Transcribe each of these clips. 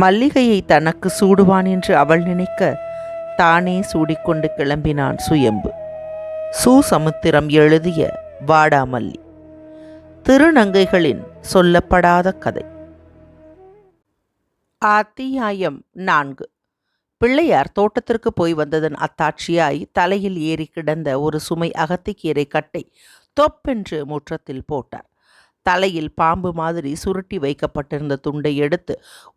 மல்லிகையை தனக்கு சூடுவான் என்று அவள் நினைக்க தானே சூடிக்கொண்டு கிளம்பினான் சுயம்பு. சமுத்திரம் எழுதிய வாடாமல்லி. திருநங்கைகளின் சொல்லப்படாத கதை. அத்தியாயம் 4. பிள்ளையார் தோட்டத்திற்கு போய் வந்ததன் அத்தாட்சியாய் தலையில் ஏறி கிடந்த ஒரு சுமை அகத்திக்கீரை கட்டை தொப்பென்று முற்றத்தில் போட்டார். தலையில் பாம்பு மாதிரி சுருட்டி வைக்கப்பட்டிருந்த துண்டை எடுத்து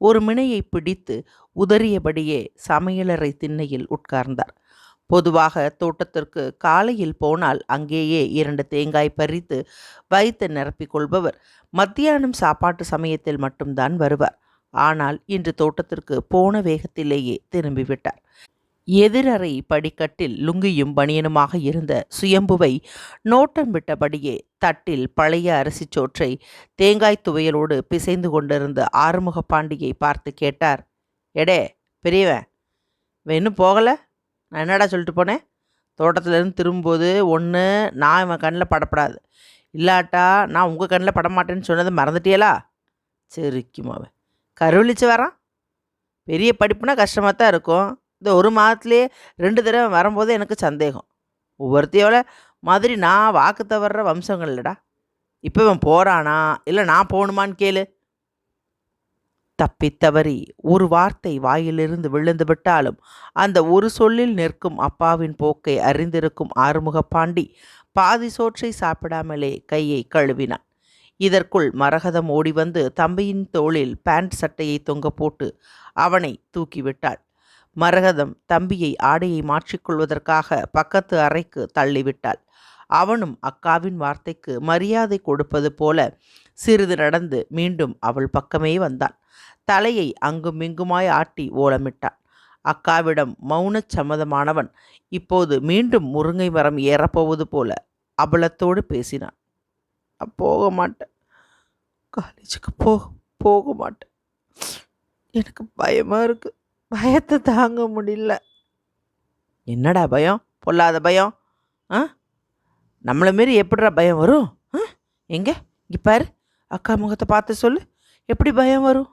ஒரு மினையை பிடித்து உதறியபடியே சமையலறை திண்ணையில் உட்கார்ந்தார். பொதுவாக தோட்டத்திற்கு காலையில் போனால் அங்கேயே 2 தேங்காய் பறித்து வைத்து நிரப்பிக் கொள்பவர் மத்தியானம் சாப்பாட்டு சமயத்தில் மட்டும்தான் வருவார். ஆனால் இன்று தோட்டத்திற்கு போன வேகத்திலேயே திரும்பிவிட்டார். எதிரறை படிக்கட்டில் லுங்கியும் பனியனுமாக இருந்த சுயம்புவை நோட்டம் விட்டபடியே தட்டில் பழைய அரிசிச்சோற்றை தேங்காய் துவையலோடு பிசைந்து கொண்டிருந்த ஆறுமுகப்பாண்டியை பார்த்து கேட்டார். எடே பெரியவன், இன்னும் போகலை? நான் என்னடா சொல்லிட்டு போனேன்? தோட்டத்துலேருந்து திரும்பும்போது ஒன்று நான் இவன் கண்ணில் படப்படாது, இல்லாட்டா நான் உங்கள் கண்ணில் படமாட்டேன்னு சொன்னதை மறந்துட்டியலா? சரிக்குமாவே கருவழிச்சு வரான். பெரிய படிப்புனா கஷ்டமாக தான் இருக்கும். இந்த ஒரு மாதத்துலேயே 2 தடவை வரும்போது எனக்கு சந்தேகம். ஒவ்வொருத்தையோட மாதிரி நான் வாக்கு தவறுற வம்சங்கள் இல்லைடா. இப்போ இவன் போகிறானா இல்லை நான் போகணுமான்னு கேளு. தப்பித்தவறி ஒரு வார்த்தை வாயிலிருந்து விழுந்து விட்டாலும் அந்த ஒரு சொல்லில் நிற்கும் அப்பாவின் போக்கை அறிந்திருக்கும் ஆறுமுகப்பாண்டி பாதி சோற்றை சாப்பிடாமலே கையை கழுவினான். இதற்குள் மரகதம் ஓடி வந்து தம்பியின் தோளில் பேண்ட் சட்டையை தொங்க போட்டு அவனை தூக்கிவிட்டாள். மரகதம் தம்பியை ஆடையை மாற்றிக்கொள்வதற்காக பக்கத்து அறைக்கு தள்ளிவிட்டாள். அவனும் அக்காவின் வார்த்தைக்கு மரியாதை கொடுப்பது போல சிறிது நடந்து மீண்டும் அவள் பக்கமே வந்தான். தலையை அங்குமிங்குமாய் ஆட்டி ஓலமிட்டான். அக்காவிடம் மௌனச் சம்மதமானவன் இப்போது மீண்டும் முருங்கை மரம் ஏறப்போவது போல அபலத்தோடு பேசினான். போக மாட்டேன், காலேஜுக்கு போக மாட்டேன். எனக்கு பயமாக இருக்குது, பயத்தை தாங்க முடியல. என்னடா பயம்? பொல்லாத பயம். நம்மளை மாரி எப்படிடா பயம் வரும்? எங்கே இங்கே பாரு, அக்கா முகத்தை பார்த்து சொல்லு, எப்படி பயம் வரும்?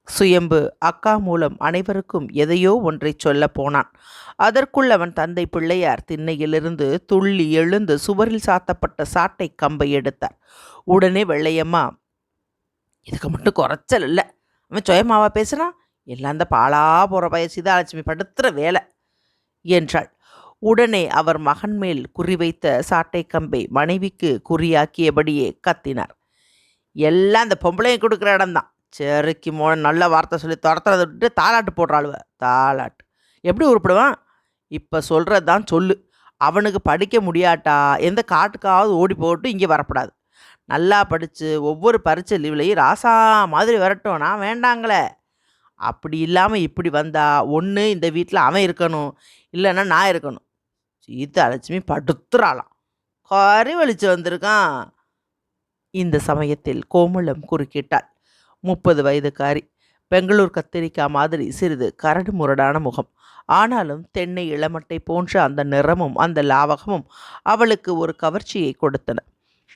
சுயம்பு அக்கா மூலம் அனைவருக்கும் எதையோ ஒன்றை சொல்ல போனான். அதற்குள் அவன் தந்தை பிள்ளையார் திண்ணையிலிருந்து துள்ளி எழுந்து சுவரில் சாத்தப்பட்ட சாட்டை கம்பை எடுத்தார். உடனே வெள்ளையம்மா, இதுக்கு மட்டும் குறைச்சல் இல்லை, அவன் சுயமாவா பேசுனான், எல்லாம் அந்த பாலா போகிற பய சீதாலட்சுமி படுத்துகிற வேலை என்றாள். உடனே அவர் மகன் மேல் குறிவைத்த சாட்டை கம்பை மனைவிக்கு குறியாக்கியபடியே கத்தினார். எல்லாம் அந்த பொம்பளையை கொடுக்குற இடம்தான். சரிக்கு நல்ல வார்த்தை சொல்லி துரத்துறதை விட்டு தாலாட்டு போடுறாளுவ. தாலாட்டு எப்படி உருப்பிடுவான்? இப்போ சொல்கிறது தான் சொல்லு. அவனுக்கு படிக்க முடியாட்டா எந்த காட்டுக்காவது ஓடி போட்டு இங்கே வரப்படாது. நல்லா படித்து ஒவ்வொரு பரீட்சை லீவ்லையும் ராசா மாதிரி வரட்டும், நான் வேண்டாங்களே. அப்படி இல்லாமல் இப்படி வந்தால் ஒன்று இந்த வீட்டில் அவன் இருக்கணும், இல்லைன்னா நான் இருக்கணும். சீதாலட்சுமி படுத்துறாளாம், கறி வலிச்சு வந்திருக்கான். இந்த சமயத்தில் கோமளம் குறுக்கிட்டாள். 30 வயதுக்காரி, பெங்களூர் கத்திரிக்காய் மாதிரி சிறிது கரடு முரடான முகம். ஆனாலும் தென்னை இளமட்டை போன்ற அந்த நிறமும் அந்த லாவகமும் அவளுக்கு ஒரு கவர்ச்சியை கொடுத்தன.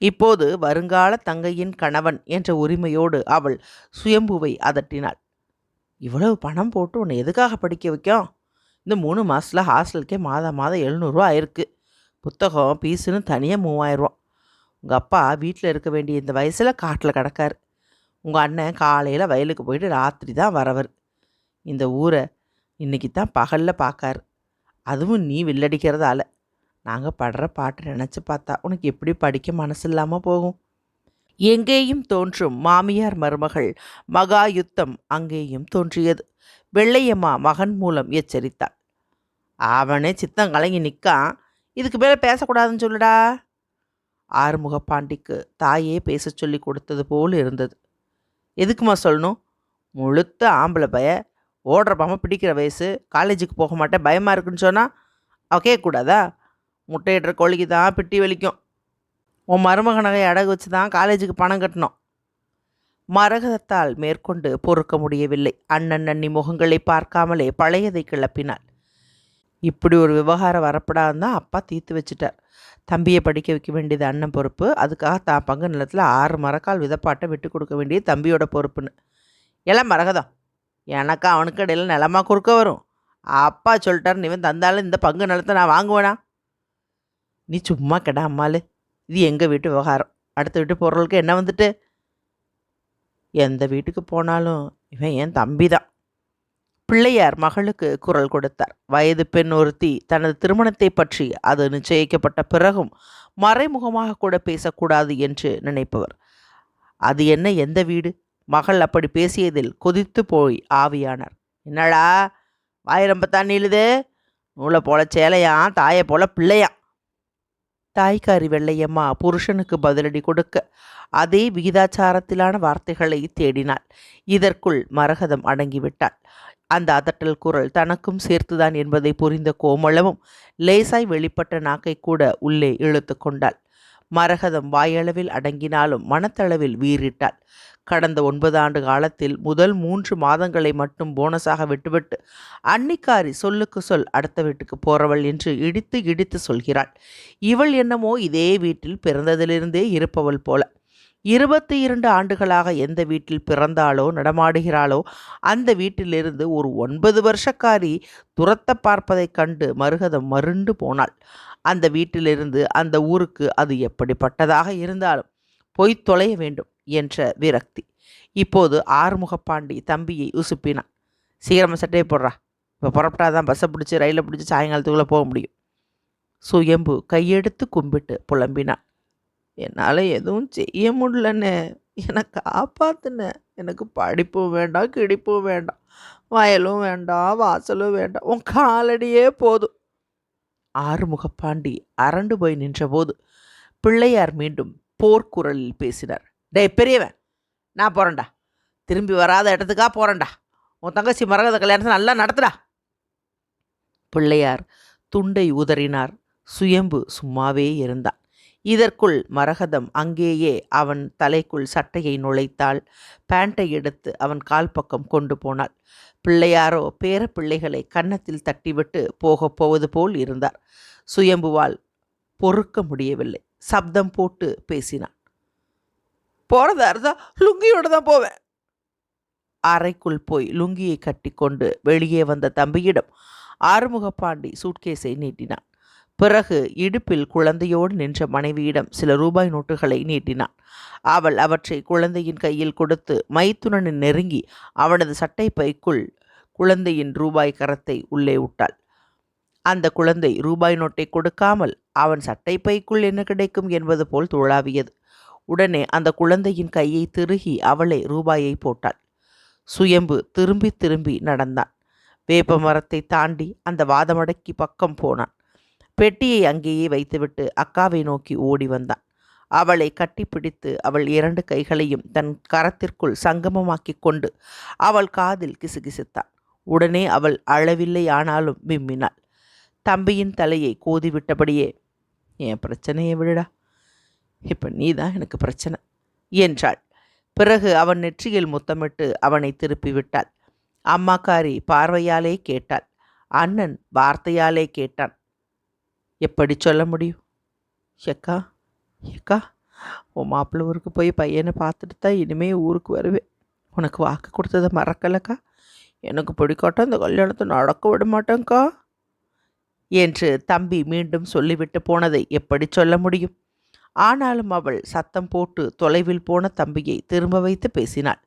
இப்போது வருங்கால தங்கையின் கணவன் என்ற உரிமையோடு அவள் சுயம்புவை அதட்டினாள். இவ்வளவு பணம் போட்டு உன்னை எதுக்காக படிக்க வைக்கும்? இந்த 3 மாதத்தில் ஹாஸ்டலுக்கே மாதம் 700 ரூபா ஆயிருக்கு. புத்தகம் பீஸுன்னு தனியாக 3000 ரூபா. உங்கள் அப்பா வீட்டில் இருக்க வேண்டிய இந்த வயசில் காட்டில் கிடக்காரு. உங்கள் அண்ணன் காலையில் வயலுக்கு போயிட்டு ராத்திரி தான் வரவர். இந்த ஊரை இன்றைக்கி தான் பகலில் பார்க்காரு. அதுவும் நீ வில்லடிக்கிறதால. நாங்கள் படுற பாட்டை நினச்சி பார்த்தா உனக்கு எப்படி படிக்க மனசு இல்லாமல் போகும்? எங்கேயும் தோன்றும் மாமியார் மருமகள் மகா யுத்தம் அங்கேயும் தோன்றியது. வெள்ளையம்மா மகன் மூலம் எச்சரித்தாள். அவனே சித்தம் கலங்கி நிற்கான், இதுக்கு மேலே பேசக்கூடாதுன்னு சொல்லுடா. ஆறுமுகப்பாண்டிக்கு தாயே பேச சொல்லி கொடுத்தது போல் இருந்தது. எதுக்குமா சொல்லணும்? முழுத்த ஆம்பளை பய, ஓடுற பாம்பை பிடிக்கிற வயசு, காலேஜுக்கு போக மாட்டேன் பயமாக இருக்குன்னு சொன்னால் அவ கேட்கக்கூடாதா? முட்டையிடுற கோழிக்கு தான் பிட்டி வலிக்கும். உன் மருமக நகையை அடகு வச்சு தான் காலேஜுக்கு பணம் கட்டணும். மரகதத்தால் மேற்கொண்டு பொறுக்க முடியவில்லை. அண்ணன் அண்ணி முகங்களை பார்க்காமலே பழையதை கிளப்பினாள். இப்படி ஒரு விவகாரம் வரப்படாதுன்னு தான் அப்பா தீர்த்து வச்சுட்டார். தம்பியை படிக்க வைக்க வேண்டியது அண்ணன் பொறுப்பு, அதுக்காக தான் பங்கு நிலத்தில் 6 மரக்கால் விதப்பாட்டை விட்டு கொடுக்க வேண்டியது தம்பியோட பொறுப்புன்னு. எல்லாம் மரகதம், எனக்கு அவனுக்கு இடையில நிலமா குறுக்க வரும். அப்பா சொல்லிட்டாருன்னு இவன் தந்தாலும் இந்த பங்கு நிலத்தை நான் வாங்குவேனா? நீ சும்மா கடா அம்மாளு, இது எங்கள் வீட்டு விவகாரம். அடுத்த வீட்டு போகிறவளுக்கு என்ன வந்துட்டு? எந்த வீட்டுக்கு போனாலும் இவன் என் தம்பி தான். பிள்ளையார் மகளுக்கு குரல் கொடுத்தார். வயது பெண் ஒருத்தி தனது திருமணத்தை பற்றி அது நிச்சயிக்கப்பட்ட பிறகும் மறைமுகமாக கூட பேசக்கூடாது என்று நினைப்பவர். அது என்ன எந்த வீடு? மகள் அப்படி பேசியதில் கொதித்து போய் ஆவியானார். என்னடா வாய் ரொம்ப தண்ணி இழுது? நூலை போல சேலையான், தாயை போல பிள்ளையான். தாய்க்காரி வெள்ளையம்மா புருஷனுக்கு பதிலடி கொடுக்க அதே விகிதாச்சாரத்திலான வார்த்தைகளை தேடினாள். இதற்குள் மரகதம் அடங்கிவிட்டாள். அந்த அதட்டல் குரல் தனக்கும் சேர்த்துதான் என்பதை புரிந்த கோமளவும் லேசாய் வெளிப்பட்ட நாக்கை கூட உள்ளே இழுத்து கொண்டாள். மரகதம் வாயளவில் அடங்கினாலும் மனத்தளவில் வீறிட்டாள். கடந்த 9 ஆண்டு காலத்தில் முதல் 3 மாதங்களை மட்டும் போனஸாக விட்டுவிட்டு அன்னிக்காரி சொல்லுக்கு சொல் அடுத்த வீட்டுக்கு போறவள் என்று இடித்து இடித்து சொல்கிறாள். இவள் என்னமோ இதே வீட்டில் பிறந்ததிலிருந்தே இருப்பவள் போல. 22 ஆண்டுகளாக எந்த வீட்டில் பிறந்தாளோ நடமாடுகிறாளோ அந்த வீட்டிலிருந்து ஒரு 9 வருஷக்காரி துரத்த பார்ப்பதைக் கண்டு மரகதம் மருண்டு போனாள். அந்த வீட்டிலிருந்து அந்த ஊருக்கு அது எப்படிப்பட்டதாக இருந்தாலும் போய் தொலைய வேண்டும் என்ற விரக்தி. இப்போது ஆறுமுகப்பாண்டி தம்பியை உசுப்பினான். சீக்கிரமாக சட்டையை போடுறா, இப்போ புறப்பட்டாதான் பஸ்ஸை பிடிச்சி ரயிலை பிடிச்சி சாயங்காலத்துக்குள்ளே போக முடியும். சுயம்பு கையெடுத்து கும்பிட்டு புலம்பினான். என்னால் எதுவும் செய்ய முடியலன்னு, எனக்கு காப்பாத்துன. எனக்கு படிப்பும் வேண்டாம், கிடிப்பும் வேண்டாம், வயலும் வேண்டாம், வாசலும் வேண்டாம், உன் காலடியே போதும். ஆறுமுகப்பாண்டி அரண்டு போய் நின்றபோது பிள்ளையார் மீண்டும் போர்க்குரலில் பேசினார். டே பெரியவன், நான் போகிறேன்டா. திரும்பி வராத இடத்துக்கா போகிறேன்டா. உன் தங்கச்சி மரகத கல்யாணத்தை நல்லா நடத்துடா. பிள்ளையார் துண்டை உதறினார். சுயம்பு சும்மாவே இருந்தான். இதற்குள் மரகதம் அங்கேயே அவன் தலைக்குள் சட்டையை நுழைத்தாள். பேண்டை எடுத்து அவன் கால் பக்கம் கொண்டு போனாள். பிள்ளையாரோ பேர பிள்ளைகளை கன்னத்தில் தட்டிவிட்டு போகப் போவது போல் இருந்தார். சுயம்புவால் பொறுக்க முடியவில்லை. சப்தம் போட்டு பேசினான். போறதா இருந்தா லுங்கியோட தான் போவேன். அறைக்குள் போய் லுங்கியை கட்டி கொண்டு வெளியே வந்த தம்பியிடம் ஆறுமுகப்பாண்டி சூட்கேஸை நீட்டினான். பிறகு இடுப்பில் குழந்தையோடு நின்ற மனைவியிடம் சில ரூபாய் நோட்டுகளை நீட்டினான். அவள் அவற்றை குழந்தையின் கையில் கொடுத்து மைத்துனனை நெருங்கி அவனது சட்டை பைக்குள் குழந்தையின் ரூபாய் கரத்தை உள்ளே விட்டாள். அந்த குழந்தை ரூபாய் நோட்டை கொடுக்காமல் அவன் சட்டை பைக்குள் என்ன கிடைக்கும் என்பது போல் துழாவியது. உடனே அந்த குழந்தையின் கையை திருகி அவளை ரூபாயை போட்டாள். சுயம்பு திரும்பி திரும்பி நடந்தான். வேப்ப மரத்தை தாண்டி அந்த வாதமடக்கி பக்கம் போனான். பெட்டியை அங்கேயே வைத்துவிட்டு அக்காவை நோக்கி ஓடி வந்தான். அவளை கட்டிப்பிடித்து அவள் 2 கைகளையும் தன் கரத்திற்குள் சங்கமமாக்கி கொண்டு அவள் காதில் கிசுகிசுத்தான். உடனே அவள் அழவில்லை, ஆனாலும் விம்மினாள். தம்பியின் தலையை கோதிவிட்டபடியே, என் பிரச்சனையை விடுடா, இப்போ நீ தான் எனக்கு பிரச்சனை என்றாள். பிறகு அவன் நெற்றியில் முத்தமிட்டு அவனை திருப்பிவிட்டாள். அம்மாக்காரி பார்வையாலே கேட்டாள். அண்ணன் வார்த்தையாலே கேட்டான். எப்படி சொல்ல முடியும்? ஏக்கா ஏக்கா, உன் மாப்பிள்ளை ஊருக்கு போய் பையனை பார்த்துட்டு தான் இனிமேல் ஊருக்கு வருவேன். உனக்கு வாக்கு கொடுத்ததை மறக்கலக்கா. எனக்கு பிடிக்காட்டும் இந்த கல்யாணத்தை நடக்க விட மாட்டேங்க்கா என்று தம்பி மீண்டும் சொல்லிவிட்டு போனதை எப்படி சொல்ல முடியும்? ஆனாலும் அவள் சத்தம் போட்டு தொலைவில் போன தம்பியை திரும்ப வைத்து பேசினாள்.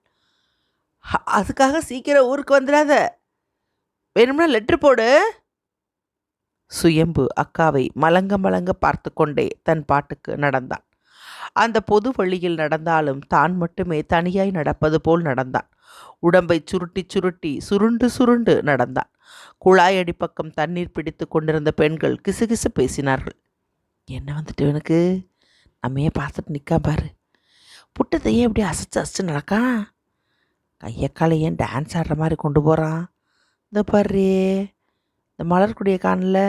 அதுக்காக சீக்கிரம் ஊருக்கு வந்துடாத, வேணும்னா லெட்ரு போடு. சுயம்பு அக்காவை மலங்க மலங்க பார்த்து கொண்டே தன் பாட்டுக்கு நடந்தான். அந்த பொது வழியில் நடந்தாலும் தான் மட்டுமே தனியாய் நடப்பது போல் நடந்தான். உடம்பை சுருட்டி சுருட்டி சுருண்டு சுருண்டு நடந்தான். குழாயடி பக்கம் தண்ணீர் பிடித்து கொண்டிருந்த பெண்கள் கிசுகிசு பேசினார்கள். என்ன வந்துட்டு எனக்கு நம்மையே பார்த்துட்டு நிற்கா பாரு, புட்டத்தையே எப்படி அசைச்சு அசைச்சு நடக்கான், கையக்காலை ஏன் டான்ஸ் ஆடுற மாதிரி கொண்டு போகிறான், இந்த பாரு இந்த மலர்குடியை காணல,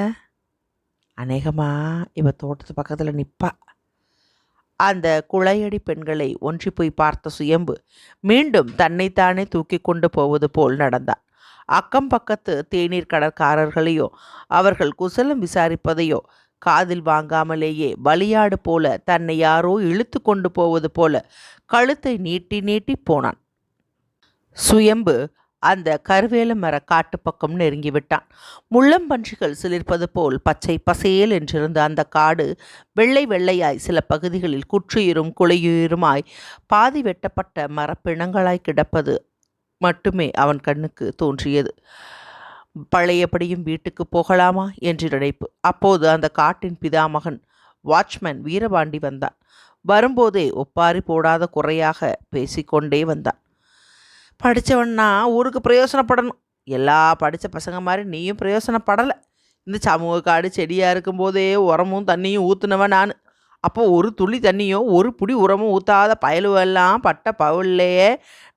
அநேகமாக இவ தோட்டத்து பக்கத்தில் நிற்பா. அந்த குழையடி பெண்களை ஒன்றி போய் பார்த்த சுயம்பு மீண்டும் தன்னைத்தானே தூக்கி கொண்டு போவது போல் நடந்தான். அக்கம் பக்கத்து தேநீர் கடற்காரர்களையோ அவர்கள் குசலம் விசாரிப்பதையோ காதில் வாங்காமலேயே பலியாடு போல தன்னை யாரோ இழுத்து கொண்டு போவது போல கழுத்தை நீட்டி நீட்டி போனான். சுயம்பு அந்த கருவேல மர காட்டு பக்கம் நெருங்கிவிட்டான். முள்ளம்பன்றிகள் சிலிர்ப்பது போல் பச்சை பசேல் என்றிருந்த அந்த காடு வெள்ளை வெள்ளையாய் சில பகுதிகளில் குற்றுயிரும் குலையுயிருமாய் பாதி வெட்டப்பட்ட மரப்பிணங்களாய் கிடப்பது மட்டுமே அவன் கண்ணுக்கு தோன்றியது. பழையபடியும் வீட்டுக்கு போகலாமா என்று நினைப்பு. அப்போது அந்த காட்டின் பிதாமகன் வாட்ச்மேன் வீரபாண்டி வந்தான். வரும்போதே ஒப்பாரி போடாத குறையாக பேசிக்கொண்டே வந்தான். படித்தவன்னா ஊருக்கு பிரயோசனப்படணும். எல்லா படித்த பசங்க மாதிரி நீயும் பிரயோசனப்படலை. இந்த சமூக காடு செடியாக இருக்கும்போதே உரமும் தண்ணியும் ஊற்றுனவன் நான். அப்போ ஒரு துளி தண்ணியோ ஒரு புடி உரமும் ஊற்றாத பயலுவெல்லாம் பட்ட பவுல்லையே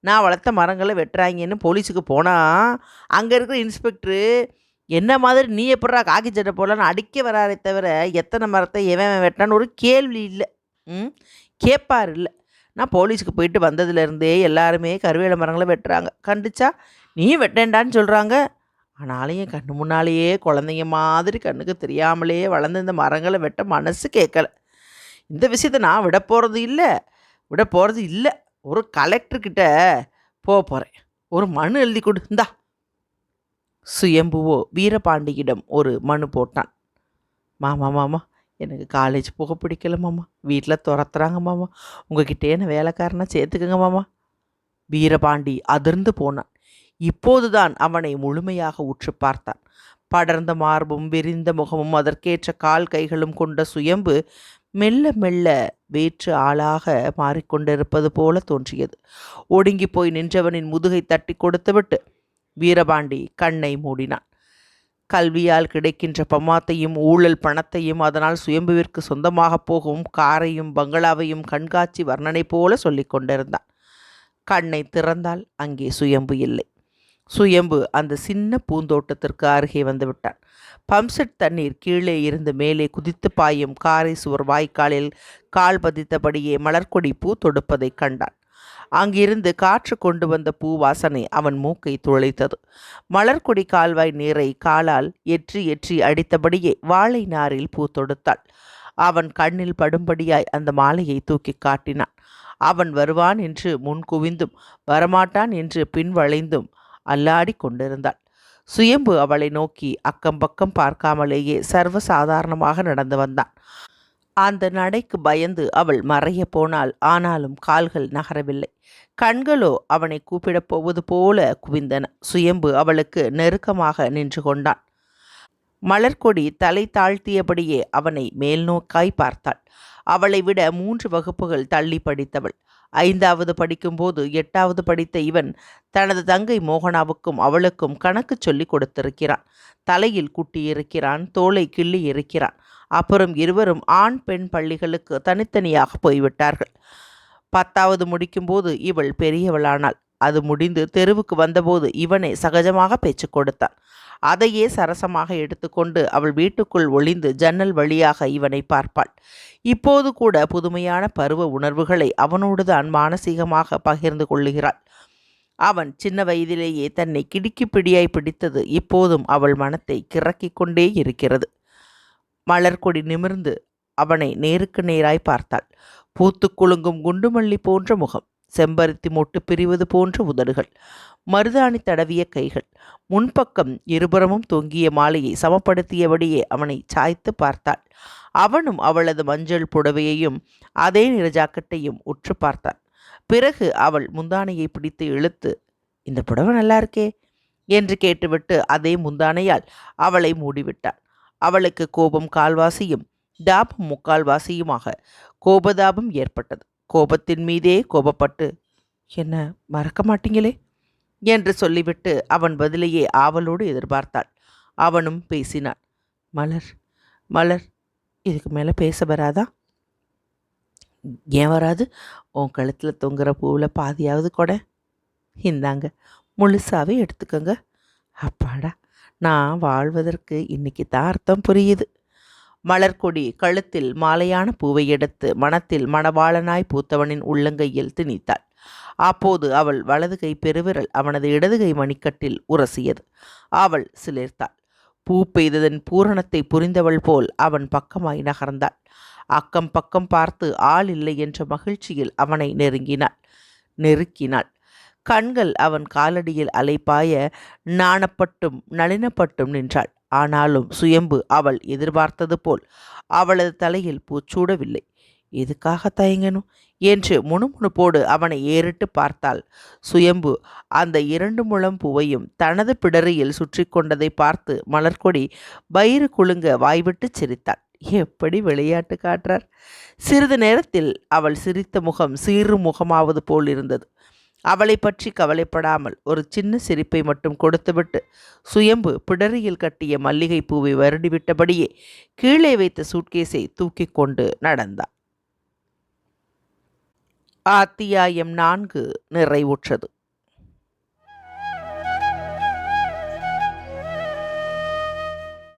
நான் வளர்த்த மரங்களை வெட்டுறாங்கன்னு போலீஸுக்கு போனால் அங்கே இருக்கிற இன்ஸ்பெக்டரு என்ன மாதிரி நீ எப்படா காக்கி சட்டை போடலான்னு அடிக்க வராரே தவிர எத்தனை மரத்தை எவன் வெட்டான்னு ஒரு கேள்வி இல்லை. கேட்பார் இல்லை. நான் போலீஸுக்கு போயிட்டு வந்ததுலேருந்தே எல்லாருமே கருவேல மரங்களை வெட்டுறாங்க. கண்டுச்சா நீ வெட்டேண்டான்னு சொல்கிறாங்க. ஆனாலும் என் கண்ணு முன்னாலேயே குழந்தைங்க மாதிரி கண்ணுக்கு தெரியாமலே வளர்ந்து இந்த மரங்களை வெட்ட மனசு கேட்கலை. இந்த விஷயத்தை நான் விட போகிறது இல்லை. ஒரு கலெக்டர்கிட்ட போகிறேன். ஒரு மனு எழுதி கொடு. இந்தா. சுயம்புவோ வீரபாண்டியிடம் ஒரு மனு போட்டான். மாமா எனக்கு காலேஜ் போக பிடிக்கல மாமா. வீட்டில் துரத்துறாங்க மாமா. உங்ககிட்டே என்ன வேலைக்காரனா சேர்த்துக்குங்க மாமா. வீரபாண்டி அதிர்ந்து போனான். இப்போதுதான் அவனை முழுமையாக உற்று பார்த்தான். படர்ந்த மார்பும் விரிந்த முகமும் அதற்கேற்ற கால் கைகளும் கொண்ட சுயம்பு மெல்ல மெல்ல வேற்று ஆளாக மாறிக்கொண்டிருப்பது போல தோன்றியது. ஒடுங்கி போய் நின்றவனின் முதுகை தட்டி கொடுத்துவிட்டு வீரபாண்டி கண்ணை மூடினான். கல்வியால் கிடைக்கின்ற பமாத்தையும் ஊழல் பணத்தையும் அதனால் சுயம்புவிற்கு சொந்தமாக போகும் காரையும் பங்களாவையும் கண்காட்சி வர்ணனை போல சொல்லி கொண்டிருந்தான். கண்ணை திறந்தால் அங்கே சுயம்பு இல்லை. சுயம்பு அந்த சின்ன பூந்தோட்டத்திற்கு அருகே வந்துவிட்டான். பம்ப்செட் தண்ணீர் கீழே இருந்து மேலே குதித்து பாயும் காரை சுவர் வாய்க்காலில் கால் பதித்தபடியே மலர்கொடி பூ தொடுப்பதை கண்டான். அங்கிருந்து காற்று கொண்டு வந்த பூ வாசனை அவன் மூக்கை துளைத்தது. மலர்கொடி கால்வாய் நீரை காலால் எற்றி எற்றி அடித்தபடியே வாழை நாரில் பூ தொடுத்தாள். அவன் கண்ணில் படும்படியாய் அந்த மாலையை தூக்கி காட்டினான். அவன் வருவான் என்று முன் குவிந்தும் வரமாட்டான் என்று பின் வளைந்தும் அல்லாடி கொண்டிருந்தாள். சுயம்பு அவளை நோக்கி அக்கம் பக்கம் பார்க்காமலேயே சர்வசாதாரணமாக நடந்து வந்தான். அந்த நடைக்கு பயந்து அவள் மறைய போனாள். ஆனாலும் கால்கள் நகரவில்லை. கண்களோ அவனை கூப்பிடப் போவது போல குவிந்தன. சுயம்பு அவளுக்கு நெருக்கமாக நின்று கொண்டான். மலர்கொடி தலை தாழ்த்தியபடியே அவனை மேல் நோக்காய் பார்த்தாள். அவளை விட 3 வகுப்புகள் தள்ளி படித்தவள். 5வது படிக்கும்போது 8வது படித்த இவன் தனது தங்கை மோகனாவுக்கும் அவளுக்கும் கணக்கு சொல்லி கொடுத்திருக்கிறான். தலையில் குட்டி இருக்கிறான், தோலை கிள்ளி இருக்கிறான். அப்புறம் இருவரும் ஆண் பெண் பள்ளிகளுக்கு தனித்தனியாக போய்விட்டார்கள். 10வது முடிக்கும்போது இவள் பெரியவளானாள். அது முடிந்து தெருவுக்கு வந்தபோது இவனை சகஜமாக பேச்சு கொடுத்தான். அதையே சரசமாக எடுத்துக்கொண்டு அவள் வீட்டுக்குள் ஒளிந்து ஜன்னல் வழியாக இவனை பார்ப்பாள். இப்போது கூட புதுமையான பருவ உணர்வுகளை அவனோடுதான் மானசீகமாக பகிர்ந்து கொள்ளுகிறாள். அவன் சின்ன வயதிலேயே தன்னை கிடுக்கி பிடியாய் பிடித்தது இப்போதும் அவள் மனத்தை கிறக்கிக் கொண்டே இருக்கிறது. மலர்கொடி நிமிர்ந்து அவனை நேருக்கு நேராய் பார்த்தாள். பூத்து குலுங்கும் குண்டுமல்லி போன்ற முகம், செம்பருத்தி மொட்டு பிரிவது போன்ற உதடுகள், மருதாணி தடவிய கைகள், முன்பக்கம் இருபுறமும் தொங்கிய மாலையை சமப்படுத்தியபடியே அவனை சாய்த்து பார்த்தாள். அவனும் அவளது மஞ்சள் புடவையையும் அதே நிற ஜாக்கெட்டையும் உற்று பார்த்தான். பிறகு அவள் முந்தானையை பிடித்து இழுத்து, இந்த புடவை நல்லா இருக்கே என்று கேட்டுவிட்டு அதே முந்தானையால் அவளை மூடிவிட்டான். அவளுக்கு கோபம் கால்வாசியும் தாபம் முக்கால்வாசியுமாக கோபதாபம் ஏற்பட்டது. கோபத்தின் மீதே கோபப்பட்டு, என்ன மறக்க மாட்டீங்களே என்று சொல்லிவிட்டு அவன் பதிலையே ஆவலோடு எதிர்பார்த்தாள். அவனும் பேசினான். மலர் மலர், இதுக்கு மேலே பேச வராதா? ஏன் வராது? உன் கழுத்தில் தொங்குற பூவில் பாதியாவது கூட இந்தாங்க, முழுசாவே எடுத்துக்கோங்க. அப்பாடா, நான் வாழ்வதற்கு இன்னைக்கு தான் அர்த்தம் புரியுது. மலர்கொடி கழுத்தில் மாலையான பூவை எடுத்து மனத்தில் மணவாளனாய் பூத்தவனின் உள்ளங்கையில் திணித்தாள். அப்போது அவள் வலது கை பெருவிரல் அவனது இடது கை மணிக்கட்டில் உரசியது. அவள் சிலிர்த்தாள். பூ பெய்ததன் பூரணத்தை புரிந்தவள் போல் அவன் பக்கமாய் நகர்ந்தாள். அக்கம் பக்கம் பார்த்து ஆள் இல்லை என்ற மகிழ்ச்சியில் அவனை நெருக்கினாள். கண்கள் அவன் காலடியில் அலைபாய நாணப்பட்டும் நளினப்பட்டும் நின்றாள். ஆனாலும் சுயம்பு அவள் எதிர்பார்த்தது போல் அவளது தலையில் பூச்சூடவில்லை. எதுக்காக தயங்கணும் என்று முணுமுணுப்போடு அவனை ஏறிட்டு பார்த்தாள். சுயம்பு அந்த 2 முழம் பூவையும் தனது பிடரியில் சுற்றி கொண்டதை பார்த்து மலர்கொடி வயிறு குலுங்க வாய்விட்டு சிரித்தாள். எப்படி விளையாட்டு காட்டுறார்! சிறிது நேரத்தில் அவள் சிரித்த முகம் சீறு முகமாவது போல் இருந்தது. அவளை பற்றி கவலைப்படாமல் ஒரு சின்ன சிரிப்பை மட்டும் கொடுத்துவிட்டு சுயம்பு பிடரியில் கட்டிய மல்லிகை பூவை வருடிவிட்டபடியே கீழே வைத்த சூட்கேஸை தூக்கி கொண்டு நடந்தாள். அத்தியாயம் 4 நிறைவுற்றது.